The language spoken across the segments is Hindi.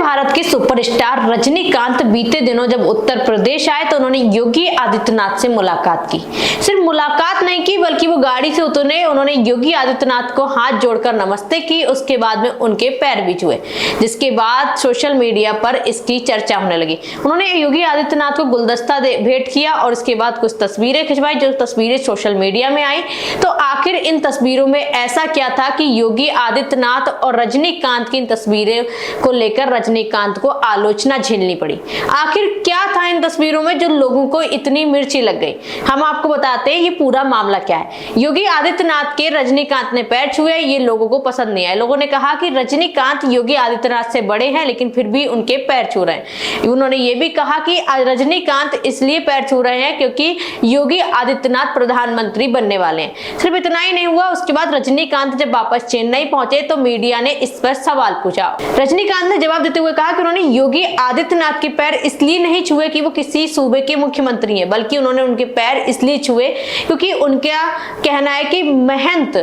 भारत के सुपरस्टार रजनीकांत बीते दिनों जब उत्तर प्रदेश आए तो उन्होंने योगी आदित्यनाथ से मुलाकात की। सिर्फ मुलाकात नहीं की बल्कि वो गाड़ी से उतरे, उन्होंने योगी आदित्यनाथ को हाथ जोड़कर नमस्ते की, उसके बाद में उनके पैर भी छुए, जिसके बाद सोशल मीडिया पर इसकी चर्चा होने लगी। उन्होंने योगी आदित्यनाथ को गुलदस्ता भेंट किया और उसके बाद कुछ तस्वीरें खिंचवाई, जो तस्वीरें सोशल मीडिया में आई। तो आखिर इन तस्वीरों में ऐसा क्या था कि योगी आदित्यनाथ और रजनीकांत की इन तस्वीरें को लेकर रजनीकांत को आलोचना झेलनी पड़ी। आखिर क्या था इन तस्वीरों में जो लोगों को इतनी मिर्ची लग गई, हम आपको बताते हैं ये पूरा मामला क्या है। योगी आदित्यनाथ के रजनीकांत ने पैर छुए, ये लोगों को पसंद नहीं आया। लोगों ने कहा कि रजनीकांत योगी आदित्यनाथ से बड़े हैं लेकिन फिर भी उनके पैर छू रहे हैं। उन्होंने ये भी कहा कि रजनीकांत इसलिए पैर छू रहे हैं क्योंकि योगी आदित्यनाथ प्रधानमंत्री बनने वाले हैं। सिर्फ इतना ही नहीं हुआ, उसके बाद रजनीकांत जब वापस चेन्नई पहुंचे तो मीडिया ने इस पर सवाल पूछा। रजनीकांत ने जवाब देते हुए कहा कि उन्होंने योगी आदित्यनाथ के पैर इसलिए नहीं छुए कि वो किसी सूबे के मुख्यमंत्री हैं, बल्कि उन्होंने उनके पैर इसलिए छुए क्योंकि उनका कहना है कि महंत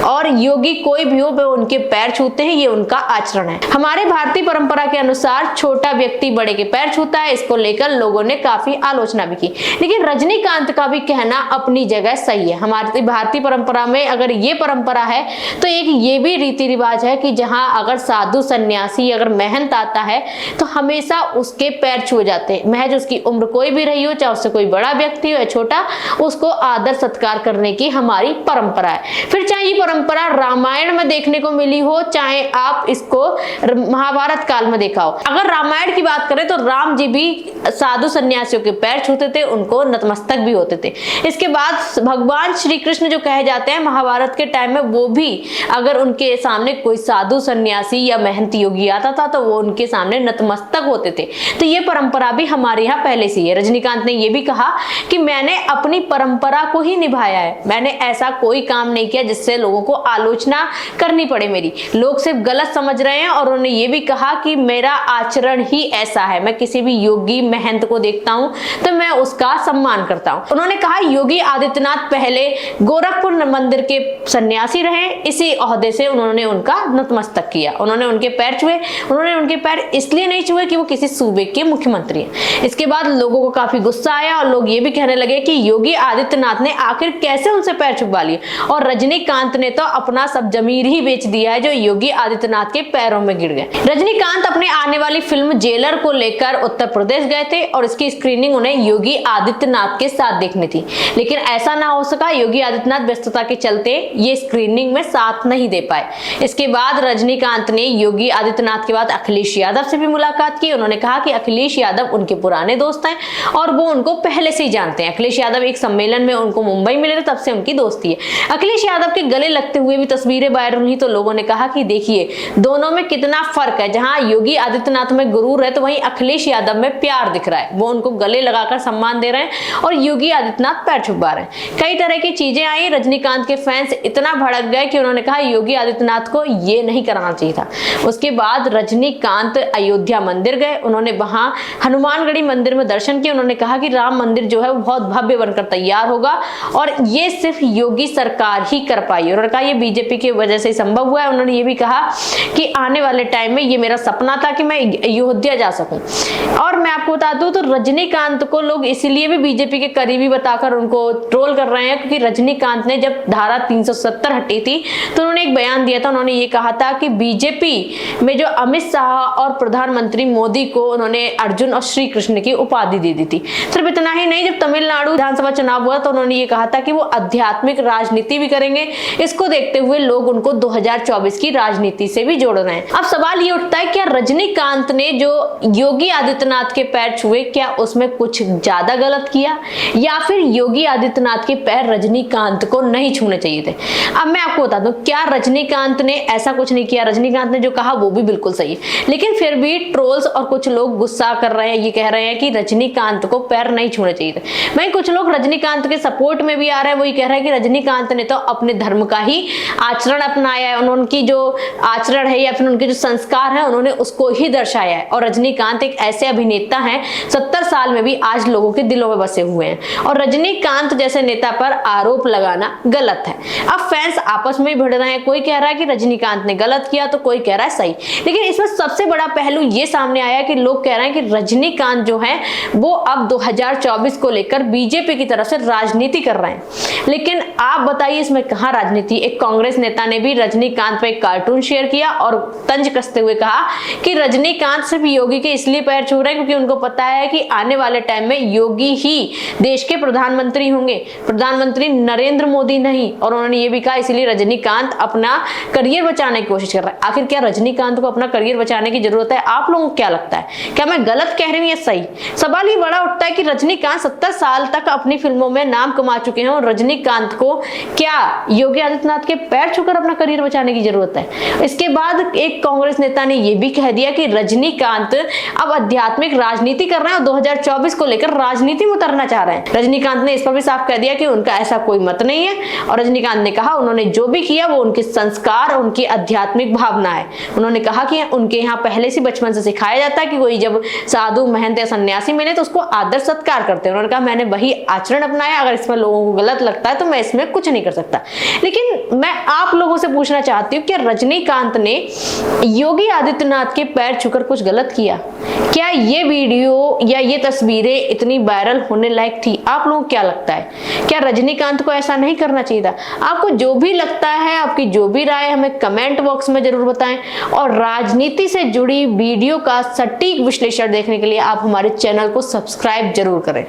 और योगी कोई भी हो वो उनके पैर छूते हैं, ये उनका आचरण है। हमारे भारतीय परंपरा के अनुसार छोटा व्यक्ति बड़े के पैर छूता है। इसको लेकर लोगों ने काफी आलोचना भी की, लेकिन रजनीकांत का भी कहना अपनी जगह सही है। हमारी भारतीय परंपरा में अगर ये परंपरा है तो एक ये भी रीति रिवाज है कि जहां अगर साधु सन्यासी अगर महंत आता है तो हमेशा उसके पैर छुए जाते हैं। महज उसकी उम्र कोई भी रही हो, चाहे उससे कोई बड़ा व्यक्ति हो या छोटा, उसको आदर सत्कार करने की हमारी परंपरा है। फिर चाहे ये परंपरा रामायण में देखने को मिली हो, चाहे आप इसको महाभारत काल में देखा हो। अगर रामायण की बात करें तो राम जी भी साधु सन्यासियों के पैर छूते थे, उनको नतमस्तक भी होते थे। इसके बाद भगवान श्री कृष्ण जो कहे जाते हैं महाभारत के टाइम में, वो भी अगर उनके सामने कोई साधु सन्यासी या महंत योगी आता था तो वो उनके सामने नतमस्तक होते थे। तो ये परंपरा भी हमारे यहाँ पहले से है। रजनीकांत ने यह भी कहा कि मैंने अपनी परंपरा को ही निभाया है, मैंने ऐसा कोई काम नहीं किया जिससे लोगों को आलोचना करनी पड़े मेरी। लोग सिर्फ गलत समझ रहे हैं। और उन्होंने ये भी कहा कि मेरा आचरण ही ऐसा है, मैं किसी भी योगी महंत को देखता हूं तो मैं उसका सम्मान करता हूं। उन्होंने कहा योगी आदित्यनाथ पहले गोरखपुर मंदिर के सन्यासी रहे, इसी ओहदे से उन्होंने उनका नतमस्तक किया, उन्होंने उनके पैर छुए। उन्होंने उनके पैर इसलिए नहीं छुए कि वो किसी सूबे के मुख्यमंत्री हैं। इसके बाद लोगों को काफी गुस्सा आया और लोग ये भी कहने लगे कि योगी आदित्यनाथ ने आखिर कैसे उनसे पैर छुपा लिए, और रजनीकांत ने तो अपना सब जमीर ही बेच दिया है जो योगी आदित्यनाथ के पैरों में गिर गए। रजनीकांत अपने आने वाली फिल्म जेलर को लेकर उत्तर प्रदेश गए थे और इसकी स्क्रीनिंग उन्हें योगी आदित्यनाथ के साथ देखनी थी, लेकिन ऐसा ना हो सका। योगी आदित्यनाथ व्यस्तता के चलते ये स्क्रीनिंग में साथ नहीं दे पाए। इसके बाद रजनीकांत ने योगी आदित्यनाथ के बाद अखिलेश यादव से भी मुलाकात की। उन्होंने कहा कि अखिलेश यादव उनके पुराने दोस्त हैं और वो उनको पहले से ही जानते हैं। अखिलेश यादव एक सम्मेलन में उनको मुंबई मिले थे, तब से उनकी दोस्ती है। अखिलेश यादव के गले लगते हुए भी तस्वीरें वायरल हुई तो लोगों ने कहा कि देखिए दोनों में कितना फर्क है। जहां योगी आदित्यनाथ में गुरूर है तो वहीं अखिलेश यादव में प्यार दिख रहा है। वो उनको गले लगाकर सम्मान दे रहे हैं और योगी आदित्यनाथ पैर छुपा रहे हैं। कई तरह की चीजें आई। रजनीकांत के फैंस इतना भड़क गए कि उन्होंने कहा योगी आदित्यनाथ को ये नहीं कराना चाहिए था। उसके बाद रजनीकांत अयोध्या मंदिर गए, उन्होंने वहां हनुमानगढ़ी मंदिर में दर्शन किए। उन्होंने कहा कि राम मंदिर जो है वो बहुत भव्य बनकर तैयार होगा और ये सिर्फ योगी सरकार ही कर पाई। उन्होंने कहा ये बीजेपी की वजह से संभव हुआ है। उन्होंने ये भी कहा कि आने वाले टाइम में ये मेरा सपना था कि मैं अयोध्या जा सकूं। और मैं आपको बता दूं तो रजनीकांत को लोग इसीलिए भी बीजेपी के करीबी बताकर उनको ट्रोल कर रहे हैं क्योंकि रजनीकांत ने जब धारा 370 हटी थी तो उन्होंने एक बयान दिया था। उन्होंने ये कहा था कि बीजेपी में जो अमित शाह और प्रधानमंत्री मोदी को उन्होंने अर्जुन और श्री कृष्ण की उपाधि दे दी थी। सिर्फ इतना ही नहीं, जब तमिलनाडु विधानसभा चुनाव हुआ तो उन्होंने ये कहा था कि वो आध्यात्मिक राजनीति भी करेंगे। इसको देखते हुए लोग उनको 2024 की राजनीति से भी जोड़ रहे हैं। अब सवाल ये उठता है क्या रजनीकांत ने जो योगी आदित्यनाथ के पैर छुए क्या उसमें कुछ ज्यादा गलत किया, या फिर योगी आदित्यनाथ के पैर रजनीकांत को नहीं छूने चाहिए थे। अब मैं आपको बता दूं क्या रजनीकांत ने ऐसा कुछ नहीं किया। रजनीकांत ने जो कहा वो भी बिल्कुल सही है, लेकिन फिर भी ट्रोल्स और कुछ लोग गुस्सा कर रहे हैं, ये कह रहे हैं कि रजनीकांत को पैर नहीं छूने चाहिए थे। वहीं कुछ लोग रजनीकांत के सपोर्ट में भी आ रहे हैं, वो ये कह रहे हैं कि रजनीकांत ने तो अपने धर्म का ही आचरण अपनाया है, उनकी जो आचरण है या फिर उनके जो संस्कार है उन्होंने उसको ही दर्शाया है। और रजनीकांत एक ऐसे अभिनेता हैं 70 साल में भी आज लोगों के दिलों में बसे हुए हैं और रजनीकांत जैसे नेता पर आरोप लगाना गलत है। अब फैंस आपस में भिड़ रहे हैं, कोई कह रहा है कि रजनीकांत ने गलत किया तो कोई कह रहा है सही, लेकिन इसमें सबसे बड़ा पहलू ये सामने आया कि लोग कह रहे हैं कि रजनीकांत जो है वो अब 2024 को लेकर बीजेपी की तरफ से राजनीति कर रहे हैं। लेकिन आप बताइए इसमें कहां राजनीति। एक कांग्रेस नेता ने भी रजनीकांत पे एक कार्टून शेयर किया और तंज कसते हुए कहा कि रजनीकांत सिर्फ योगी के इसलिए पैर छू रहे हैं क्योंकि उनको पता है कि आने वाले टाइम में योगी ही देश के प्रधानमंत्री होंगे, प्रधानमंत्री नरेंद्र मोदी नहीं। और उन्होंने ये भी कहा इसलिए रजनीकांत अपना करियर बचाने की कोशिश कर रहा है। आखिर क्या रजनीकांत को अपना करियर बचाने की जरूरत है? आप लोगों को क्या लगता है, क्या मैं गलत कह रही हूं या सही? सवाल ये बड़ा उठता है कि रजनीकांत 70 साल तक अपनी फिल्मों में नाम कमा चुके हैं और रजनीकांत को क्या योगी आदित्यनाथ के पैर छूकर अपना करियर बचाने की जरूरत है? इसके बाद एक कांग्रेस नेता ने यह भी कह दिया कि रजनीकांत अब आध्यात्मिक राजनीति कर रहे हैं और 2024 को लेकर राजनीति में उतरना चाह रहे हैं। रजनीकांत ने इस पर भी साफ कह दिया कि उनका ऐसा कोई मत नहीं है और रजनीकांत ने कहा उन्होंने जो भी किया वो उनके संस्कार, उनकी आध्यात्मिक भावना है। उन्होंने कहा कि उनके यहाँ पहले से बचपन से सिखाया जाता है कि कोई जब साधु, महंत या सन्यासी मिले तो उसको आदर सत्कार करते हैं। उन्होंने कहा मैंने वही आचरण अपनाया, अगर इसमें लोगों को गलत लगता है तो मैं इसमें कुछ नहीं कर सकता। लेकिन मैं आप लोगों से पूछना चाहती हूँ, क्या रजनीकांत ने योगी आदित्यनाथ के पैर छूकर कुछ गलत किया? क्या ये वीडियो या ये तस्वीरें इतनी वायरल होने लायक थी? आप लोगों को क्या लगता है, क्या रजनीकांत को ऐसा नहीं करना चाहिए था? आपको जो भी लगता है, आपकी जो भी राय हमें कमेंट बॉक्स में जरूर बताएं और राजनीति से जुड़ी वीडियो का सटीक विश्लेषण देखने के लिए आप हमारे चैनल को सब्सक्राइब जरूर करें।